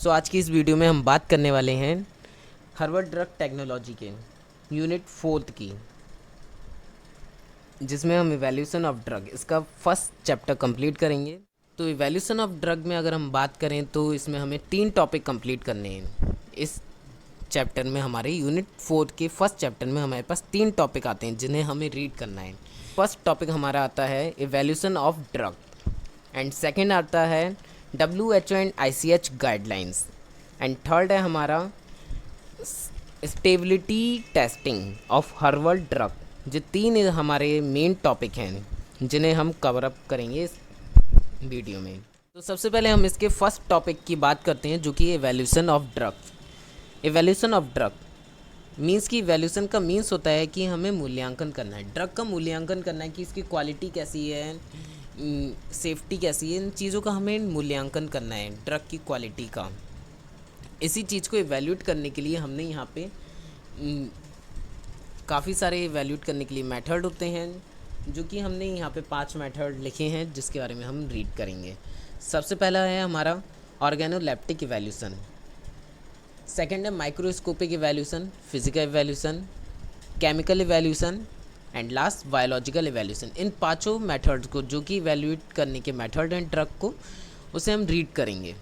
आज की इस वीडियो में हम बात करने वाले हैं हार्वर्ड ड्रग टेक्नोलॉजी के यूनिट 4 की, जिसमें हम इवैल्यूएशन ऑफ ड्रग इसका फर्स्ट चैप्टर कंप्लीट करेंगे। तो इवैल्यूएशन ऑफ ड्रग में अगर हम बात करें तो इसमें हमें 3 टॉपिक कंप्लीट करने हैं। इस चैप्टर में हमारे यूनिट 4 के फर्स्ट चैप्टर में हमारे पास 3 टॉपिक आते हैं जिन्हें हमें रीड करना है। फर्स्ट टॉपिक हमारा आता है evaluation of drug and second आता है WHO and ICH guidelines and third है हमारा स्टेबिलिटी टेस्टिंग ऑफ हार्वर्ड ड्रग। ये 3 हमारे मेन टॉपिक हैं जिन्हें हम कवर अप करेंगे इस वीडियो में। तो सबसे पहले हम इसके फर्स्ट टॉपिक की बात करते हैं, जो कि evaluation of drug. Evaluation of drug means की इवैल्यूएशन का मीन्स होता है कि हमें मूल्यांकन करना है, ड्रग का मूल्यांकन करना है कि इसकी क्वालिटी कैसी है, सेफ्टी कैसी है, इन चीज़ों का हमें मूल्यांकन करना है, ड्रग की क्वालिटी का। इसी चीज़ को इवैल्यूएट करने के लिए हमने यहाँ पे काफ़ी सारे इवैल्यूएट करने के लिए मेथड होते हैं, जो कि हमने यहाँ पे 5 मेथड लिखे हैं जिसके बारे में हम रीड करेंगे। सबसे पहला है हमारा ऑर्गेनोलेप्टिक इवैल्यूएशन, सेकेंड है microscopic evaluation, physical evaluation, chemical evaluation and last biological evaluation. In 5 methods को, जो कि इवैल्यूएट करने के मेथड हैं ड्रग को, उसे हम रीड करेंगे।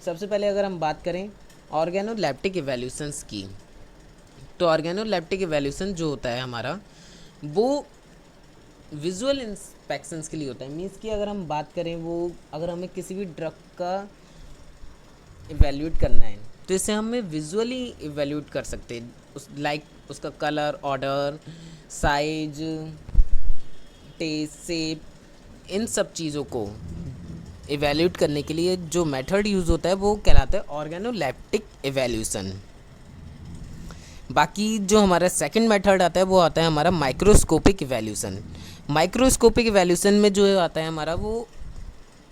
सबसे पहले अगर हम बात करें ऑर्गेनोलेप्टिक इवैल्यूएशंस की, तो ऑर्गेनोलेप्टिक इवैल्यूएशन जो होता है हमारा, वो विजुअल इंस्पेक्शंस के लिए होता है। मीन्स कि अगर हम बात करें, वो अगर हमें किसी भी ड्रग का इवैल्यूएट करना है तो इसे हमें विजुअली इवैल्यूएट कर सकते हैं, उसका colour, order, size, taste, shape, इन सब चीज़ों को इवैल्यूएट करने के लिए जो मेथड यूज़ होता है वो कहलाता है ऑर्गेनोलेप्टिक इवैल्यूएशन। बाकी जो हमारा सेकंड मेथड आता है वो आता है हमारा माइक्रोस्कोपिक इवैल्यूएशन। माइक्रोस्कोपिक इवैल्यूएशन में जो आता है हमारा, वो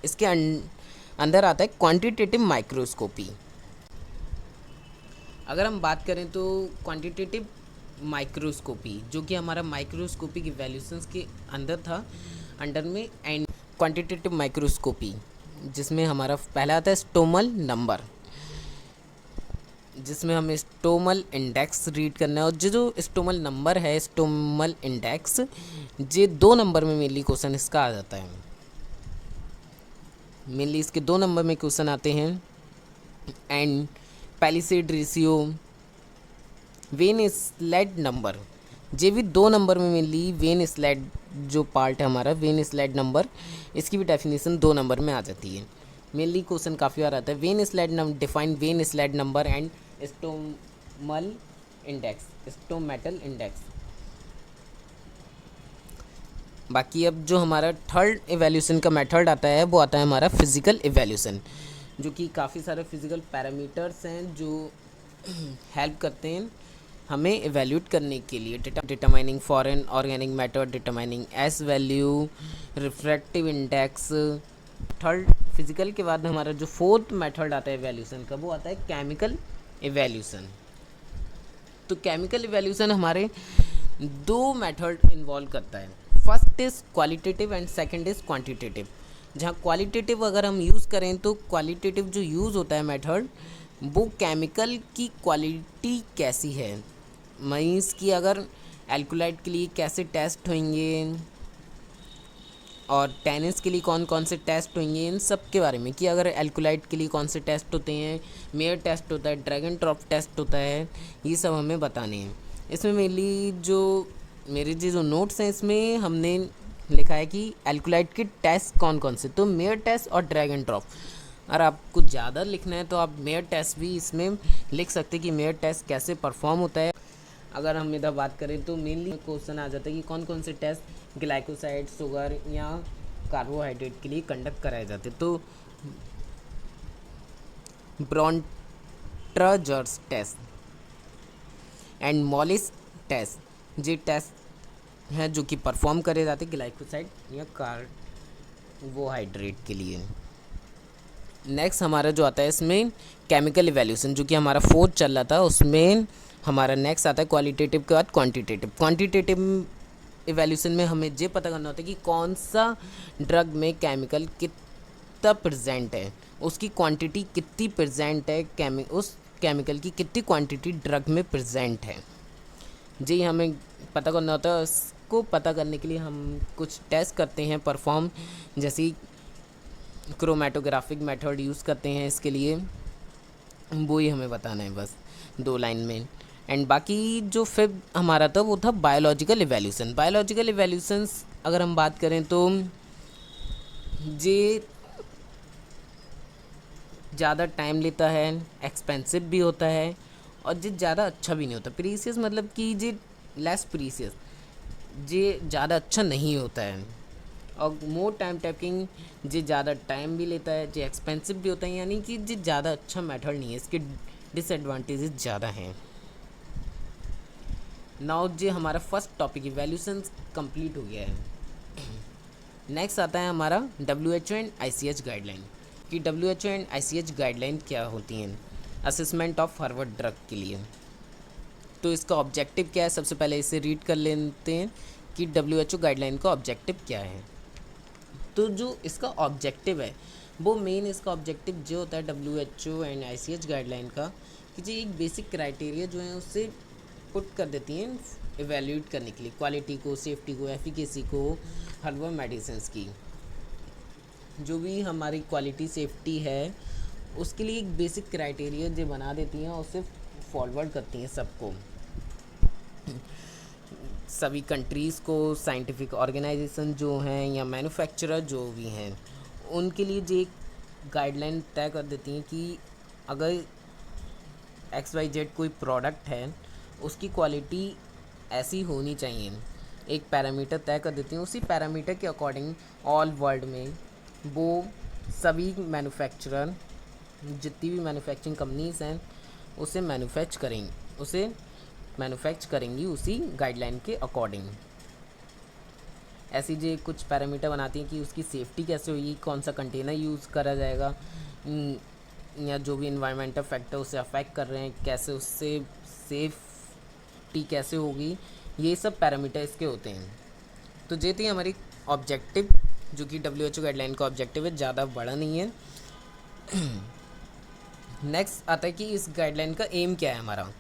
इसके अंदर आता है क्वांटिटेटिव माइक्रोस्कोपी। अगर हम बात करें तो क्वांटिटेटिव माइक्रोस्कोपी, जो कि हमारा माइक्रोस्कोपिक इवैल्यूएशंस के अंदर था, अंडर में, एंड क्वांटिटेटिव माइक्रोस्कोपी, जिसमें हमारा पहला आता है स्टोमल नंबर, जिसमें हमें स्टोमल इंडेक्स रीड करना है। और जो स्टोमल नंबर है, स्टोमल इंडेक्स, ये 2 नंबर में मेनली क्वेश्चन इसका आ जाता है। मेनली इसके 2 नंबर में क्वेश्चन आते हैं। And palisade ratio, vein islet number, ये भी 2 नंबर में मेनली वेन स्लेड जो पार्ट है हमारा, वेन स्लेड नंबर, इसकी भी डेफिनेशन 2 नंबर में आ जाती है। मेनली क्वेश्चन काफ़ी बार आता है, vein islet number, define vein islet number and stomatal index, stomatal index. बाकी अब जो हमारा थर्ड इवैल्यूएशन का मेथड आता है वो आता है हमारा फिजिकल इवैल्यूएशन, जो कि काफ़ी सारे फिजिकल पैरामीटर्स हैं जो हेल्प करते हैं हमें इवैल्यूएट करने के लिए। Determining foreign organic matter, determining S value, refractive index. Third physical के बाद हमारा जो 4th मेथड आता है इवैल्यूएशन का, वो आता है केमिकल इवैल्यूएशन। तो केमिकल इवैल्यूएशन हमारे 2 मेथड इन्वॉल्व करता है। First is qualitative and second is quantitative. जहाँ क्वालिटेटिव अगर हम यूज़ करें तो क्वालिटेटिव जो यूज़ होता है मेथड, वो केमिकल की क्वालिटी कैसी है, मीन्स कि अगर एल्कोलाइट के लिए कैसे टेस्ट होंगे और टेनिस के लिए कौन कौन से टेस्ट होंगे, इन सब के बारे में, कि अगर एल्कोलाइट के लिए कौन से टेस्ट होते हैं, मेयर टेस्ट होता है, ड्रैगन ट्रॉप टेस्ट होता है, ये सब हमें बताने हैं। इसमें मेनली जो मेरे जो नोट्स हैं, इसमें हमने लिखा है कि एल्कोलाइट के टेस्ट कौन कौन से, तो मेयर टेस्ट और ड्रैगन ट्रॉप। अगर आपको ज़्यादा लिखना है तो आप मेयर टेस्ट भी इसमें लिख सकते हैं कि मेयर टेस्ट कैसे परफॉर्म होता है। अगर हम इधर बात करें तो मेनली क्वेश्चन आ जाता है कि कौन कौन से टेस्ट ग्लाइकोसाइड, शुगर या कार्बोहाइड्रेट के लिए कंडक्ट कराए जाते हैं। तो ब्रॉन्ट्राजर्स टेस्ट एंड मॉलिस टेस्ट, ये टेस्ट हैं जो कि परफॉर्म करे जाते हैं ग्लाइकोसाइड या कार्बोहाइड्रेट के लिए। नेक्स्ट हमारा जो आता है इसमें केमिकल इवैल्यूएशन, जो कि हमारा 4th चल रहा था, उसमें हमारा नेक्स्ट आता है क्वालिटेटिव के बाद क्वांटिटेटिव। क्वांटिटेटिव इवैल्यूएशन में हमें ये पता करना होता है कि कौन सा ड्रग में केमिकल कितना प्रेजेंट है, उसकी क्वांटिटी कितनी प्रेजेंट है, उस केमिकल की कितनी क्वांटिटी ड्रग में प्रेजेंट है, जी हमें पता करना होता है। उसको पता करने के लिए हम कुछ टेस्ट करते हैं परफॉर्म, जैसे क्रोमेटोग्राफिक मेथड यूज़ करते हैं इसके लिए, वो ही हमें बताना है बस 2 लाइन में। एंड बाकी जो फिर हमारा था वो था बायोलॉजिकल इवैल्यूएशन। बायोलॉजिकल इवैल्यूएशंस अगर हम बात करें तो ये ज़्यादा टाइम लेता है, एक्सपेंसिव भी होता है, और ये ज़्यादा अच्छा भी नहीं होता। प्रीसियस मतलब कि ये लेस प्रीसियस, ये ज़्यादा अच्छा नहीं होता है। और मोर टाइम टेकिंग, ये ज़्यादा टाइम भी लेता है, ये एक्सपेंसिव भी होता है, यानी कि ये ज़्यादा अच्छा मेथड नहीं है, इसके डिसएडवांटेजेस ज़्यादा हैं। नाउ जे हमारा फर्स्ट टॉपिक इवैल्यूएशन कंप्लीट हो गया है। नेक्स्ट आता है हमारा WHO एंड ICH गाइडलाइन, कि WHO एंड ICH गाइडलाइन क्या होती हैं असेसमेंट ऑफ फॉरवर्ड ड्रग के लिए। तो इसका ऑब्जेक्टिव क्या है, सबसे पहले इसे रीड कर लेते हैं कि WHO गाइडलाइन का ऑब्जेक्टिव क्या है। तो जो इसका ऑब्जेक्टिव है वो मेन इसका ऑब्जेक्टिव जो होता है WHO एंड ICH गाइडलाइन का, कि जो एक बेसिक क्राइटेरिया जो है उससे पुट कर देती हैं इवेल्यूएट करने के लिए क्वालिटी को, सेफ्टी को, एफिकेसी को हर्बल मेडिसिन्स की। जो भी हमारी क्वालिटी सेफ्टी है उसके लिए एक बेसिक क्राइटेरिया जो बना देती हैं और उसे फॉरवर्ड करती हैं सबको, सभी कंट्रीज़ को, साइंटिफिक ऑर्गेनाइजेशन जो हैं या मैन्युफैक्चरर जो भी हैं उनके लिए जो एक गाइडलाइन तय कर देती हैं कि अगर XYZ कोई प्रोडक्ट है उसकी क्वालिटी ऐसी होनी चाहिए, एक पैरामीटर तय कर देती हैं। उसी पैरामीटर के अकॉर्डिंग ऑल वर्ल्ड में वो सभी मैन्युफैक्चरर, जितनी भी मैन्युफैक्चरिंग कंपनीज हैं उसे मैन्युफैक्चर करेंगी उसी गाइडलाइन के अकॉर्डिंग। ऐसी जो कुछ पैरामीटर बनाती हैं कि उसकी सेफ्टी कैसे होगी, कौन सा कंटेनर यूज़ करा जाएगा, या जो भी इन्वायरमेंटल फैक्टर उसे अफेक्ट कर रहे हैं कैसे उससे सेफ्टी कैसे होगी, ये सब पैरामीटर इसके होते हैं। तो ये थी हमारी ऑब्जेक्टिव, जो कि WHO गाइडलाइन का ऑब्जेक्टिव है, ज़्यादा बड़ा नहीं है। नेक्स्ट आता है कि इस गाइडलाइन का एम क्या है हमारा।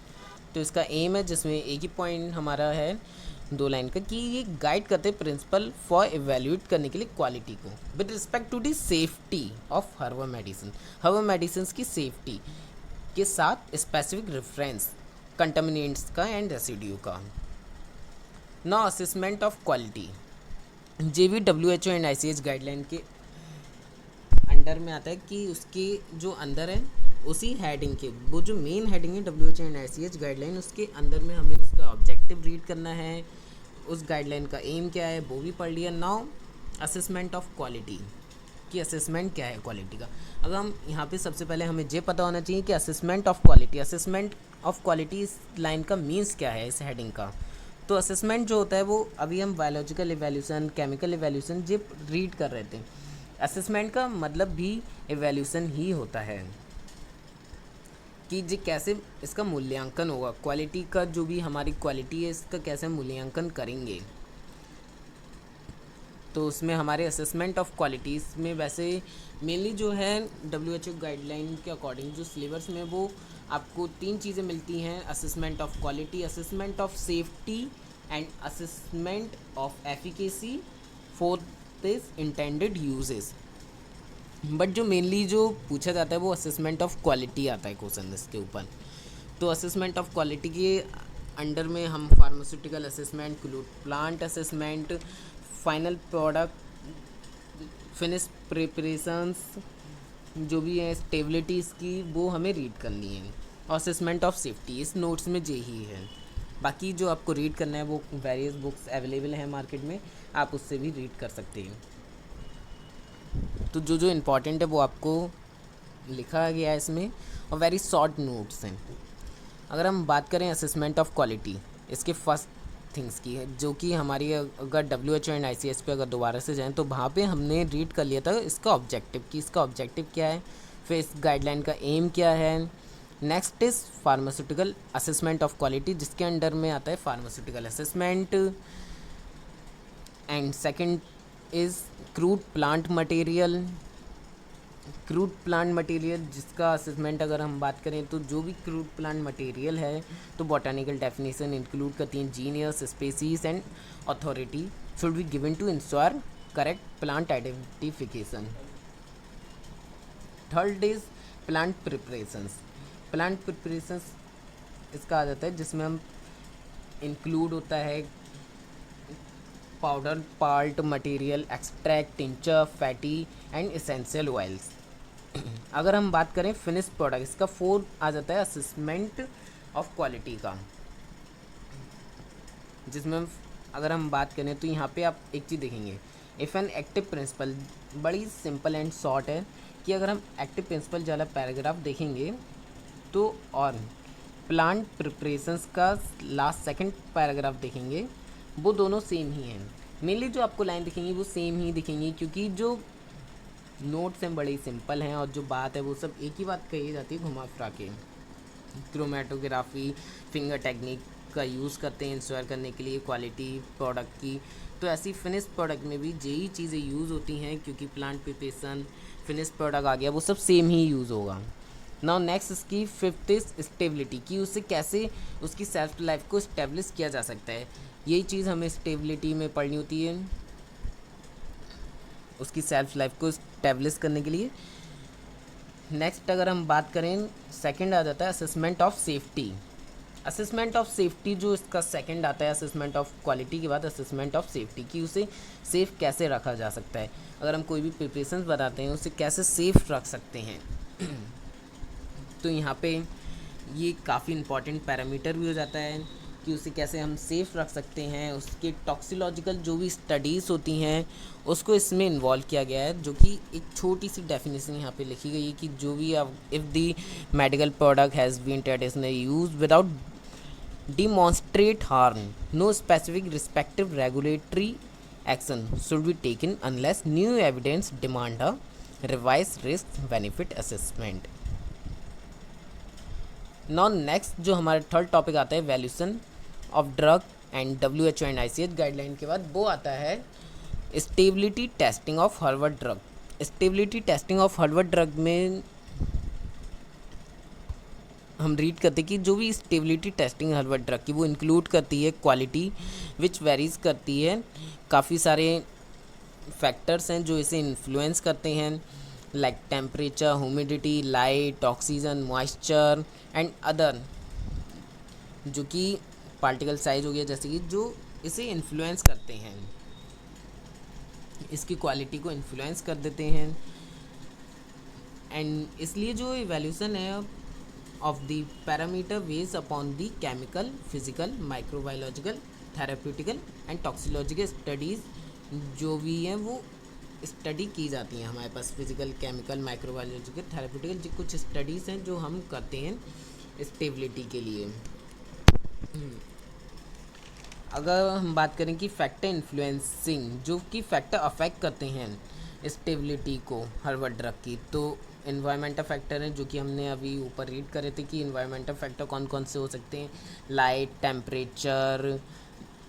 तो इसका एम है, जिसमें एक ही पॉइंट हमारा है 2 लाइन का, कि ये गाइड करते हैं प्रिंसिपल फॉर इवेल्यूएट करने के लिए क्वालिटी को with respect to the safety of herbal medicine की सेफ्टी के साथ स्पेसिफिक रेफरेंस कंटामिनेंट्स का एंड रेसिड्यू का। नो असेसमेंट ऑफ क्वालिटी जे भी WHO एंड ICH गाइडलाइन के अंडर में आता है, कि उसके जो अंदर है उसी हेडिंग के, वो जो मेन हेडिंग है WHO एंड ICH गाइडलाइन, उसके अंदर में हमें उसका ऑब्जेक्टिव रीड करना है, उस गाइडलाइन का एम क्या है वो भी पढ़ लिया। नाउ असेसमेंट ऑफ क्वालिटी, कि असेसमेंट क्या है क्वालिटी का। अगर हम यहाँ पे सबसे पहले हमें ये पता होना चाहिए कि असेसमेंट ऑफ क्वालिटी इस लाइन का मीन्स क्या है इस हेडिंग का। तो असेसमेंट जो होता है वो अभी हम बायोलॉजिकल इवैल्यूएशन, केमिकल इवैल्यूएशन ये रीड कर रहे थे। असेसमेंट का मतलब भी इवैल्यूएशन ही होता है, कि जी कैसे इसका मूल्यांकन होगा, क्वालिटी का जो भी हमारी क्वालिटी है इसका कैसे मूल्यांकन करेंगे। तो उसमें हमारे असेसमेंट ऑफ क्वालिटीज़ में वैसे मेनली जो है WHO गाइडलाइन के अकॉर्डिंग जो सिलेबस में वो आपको 3 चीज़ें मिलती हैं, assessment of quality, assessment of safety and assessment of efficacy for this intended uses. But जो मेनली जो पूछा जाता है वो असेसमेंट ऑफ क्वालिटी आता है क्वेश्चन इसके ऊपर। तो असेसमेंट ऑफ क्वालिटी के अंडर में हम pharmaceutical assessment, plant assessment, final product, finish preparations जो भी है, स्टेबिलिटीज़ की, वो हमें रीड करनी है। और असेसमेंट ऑफ सेफ्टी इस नोट्स में यही है। बाकी जो आपको रीड करना है वो वेरियस बुक्स अवेलेबल हैं मार्केट में, आप उससे भी रीड कर सकते हैं। तो जो जो इम्पोर्टेंट है वो आपको लिखा गया है इसमें, और वेरी शॉर्ट नोट्स हैं। अगर हम बात करें असेसमेंट ऑफ क्वालिटी, इसके फर्स्ट थिंग्स की है, जो कि हमारी अगर WHO एंड ICH पे अगर दोबारा से जाएं तो वहाँ पे हमने रीड कर लिया था इसका ऑब्जेक्टिव, कि इसका ऑब्जेक्टिव क्या है, फिर इस गाइडलाइन का एम क्या है। Next is pharmaceutical assessment of quality, जिसके अंडर में आता है pharmaceutical assessment. And second is crude plant material, crude plant material जिसका असेसमेंट अगर हम बात करें तो जो भी क्रूड प्लांट मटेरियल है तो बॉटनिकल डेफिनेशन इंक्लूड करती हैं genus species and authority should be given to ensure correct plant identification. Third is plant preparations. Plant preparations इसका आ जाता है जिसमें हम इंक्लूड होता है powder plant material extract tincture fatty and essential oils. अगर हम बात करें फिनिश प्रोडक्ट इसका फोर्थ आ जाता है असेसमेंट ऑफ क्वालिटी का, जिसमें अगर हम बात करें तो यहाँ पे आप एक चीज़ देखेंगे इफ़ एन एक्टिव प्रिंसिपल, बड़ी सिंपल एंड शॉर्ट है कि अगर हम एक्टिव प्रिंसिपल वाला पैराग्राफ देखेंगे तो और प्लांट प्रिपरेशंस का लास्ट सेकंड पैराग्राफ देखेंगे वो दोनों सेम ही हैं। मेनली जो आपको लाइन दिखेंगी वो सेम ही दिखेंगी क्योंकि जो नोट्स हैं बड़े सिंपल हैं और जो बात है वो सब एक ही बात कही जाती है घुमा फिरा के। क्रोमेटोग्राफी फिंगर टेक्निक का यूज़ करते हैं इंश्योर करने के लिए क्वालिटी प्रोडक्ट की, तो ऐसी फिनिश प्रोडक्ट में भी यही चीज़ें यूज़ होती हैं क्योंकि प्लांट प्रिपरेशन फिनिश प्रोडक्ट आ गया वो सब सेम ही यूज़ होगा। नाउ नेक्स्ट इसकी फिफ्थ इज स्टेबिलिटी कि उससे कैसे उसकी सेल्फ लाइफ को इस्टेब्लिश किया जा सकता है। यही चीज़ हमें स्टेबिलिटी में पढ़नी होती है उसकी सेल्फ लाइफ को इस्टेब्लिश करने के लिए। नेक्स्ट अगर हम बात करें सेकंड आ जाता है assessment of safety. Assessment of safety जो इसका सेकंड आता है असेसमेंट ऑफ क्वालिटी के बाद असेसमेंट ऑफ सेफ्टी कि उसे सेफ़ कैसे रखा जा सकता है। अगर हम कोई भी प्रिपरेशन बताते हैं उसे कैसे सेफ़ रख सकते हैं तो यहाँ पे ये काफ़ी इम्पॉर्टेंट पैरामीटर भी हो जाता है कि उसे कैसे हम सेफ़ रख सकते हैं। उसके टॉक्सिलॉजिकल जो भी स्टडीज़ होती हैं उसको इसमें इन्वॉल्व किया गया है, जो कि एक छोटी सी डेफिनेशन यहाँ पे लिखी गई है कि जो भी if the medical product has been traditionally use without demonstrate harm, no specific respective regulatory action should be taken unless new evidence demand a revised risk benefit assessment. Now next जो हमारा थर्ड टॉपिक आता है valuation of drug and WHO and ICH guideline के बाद वो आता है stability testing of हार्वर्ड ड्रग। स्टेबिलिटी टेस्टिंग ऑफ हार्वर्ड ड्रग में हम रीड करते कि जो भी स्टेबिलिटी टेस्टिंग हार्वर्ड ड्रग की वो इंक्लूड करती है क्वालिटी विच वेरीज करती है। काफ़ी सारे फैक्टर्स हैं जो इसे इन्फ्लुएंस करते हैं like temperature humidity light oxygen moisture and other, जो कि पार्टिकल साइज हो गया जैसे कि जो इसे इन्फ्लुएंस करते हैं, इसकी क्वालिटी को इन्फ्लुएंस कर देते हैं। एंड इसलिए जो इवैल्यूएशन है of the parameter based upon the chemical, physical, microbiological, therapeutical and toxicological studies जो भी हैं वो स्टडी की जाती हैं हमारे पास। फिजिकल केमिकल माइक्रोबायोलॉजिकल थेराप्यूटिकल जो कुछ स्टडीज़ हैं जो हम करते हैं स्टेबिलिटी के लिए। अगर हम बात करें कि फैक्टर इन्फ्लुएंसिंग जो कि फैक्टर अफेक्ट करते हैं स्टेबिलिटी को हार्वर्ड ड्रग की, तो इन्वायरमेंटल फैक्टर हैं जो कि हमने अभी ऊपर रीड करे थे कि इन्वायरमेंटल फैक्टर कौन कौन से हो सकते हैं light temperature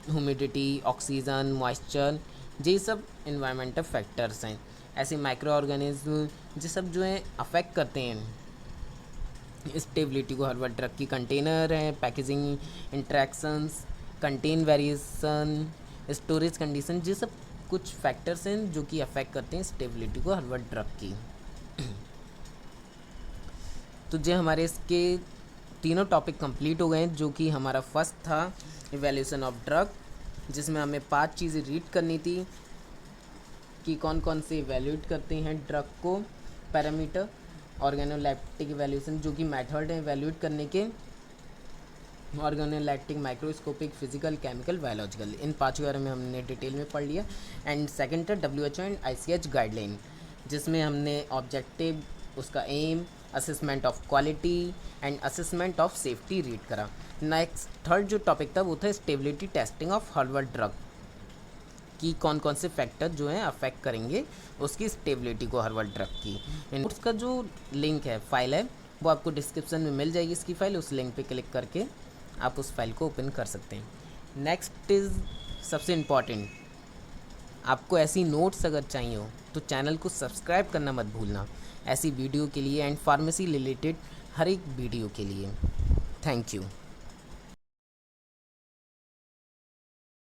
humidity oxygen moisture, ये सब इन्वायरमेंटल फैक्टर्स हैं। ऐसे माइक्रो ऑर्गेनिज्म ये सब जो हैं अफेक्ट करते हैं स्टेबिलिटी को। हार्वर्ड ड्रग की कंटेनर है packaging interactions contain variation storage condition, ये सब कुछ फैक्टर्स हैं जो कि अफेक्ट करते हैं स्टेबिलिटी को हार्वर्ड ड्रग की। तो जो हमारे इसके तीनों टॉपिक कंप्लीट हो गए हैं, जो कि हमारा फर्स्ट था इवैल्यूएशन ऑफ ड्रग, जिसमें हमें 5 चीज़ें रीड करनी थी कि कौन कौन से इवैल्यूएट करते हैं ड्रग को। पैरामीटर ऑर्गेनोलैक्टिक इवैल्यूएशन जो कि मेथड है इवैल्यूएट करने के, organoleptic microscopic physical chemical biological, इन 5 के बारे में हमने डिटेल में पढ़ लिया। एंड सेकंड था WHO एंड ICH गाइडलाइन जिसमें हमने ऑब्जेक्टिव उसका aim assessment of quality and assessment of safety read करा। नेक्स्ट थर्ड जो टॉपिक था वो था स्टेबिलिटी टेस्टिंग ऑफ हार्वर्ड ड्रग कि कौन कौन से फैक्टर जो हैं अफेक्ट करेंगे उसकी स्टेबिलिटी को हार्वर्ड ड्रग की। उसका जो लिंक है फाइल है वो आपको डिस्क्रिप्शन में मिल जाएगी इसकी फ़ाइल, उस लिंक पे क्लिक करके आप उस फाइल को ओपन कर सकते हैं। नेक्स्ट इज़ सबसे इम्पॉर्टेंट, आपको ऐसी नोट्स अगर चाहिए हो तो चैनल को सब्सक्राइब करना मत भूलना ऐसी वीडियो के लिए एंड फार्मेसी रिलेटेड हर एक वीडियो के लिए। Thank you.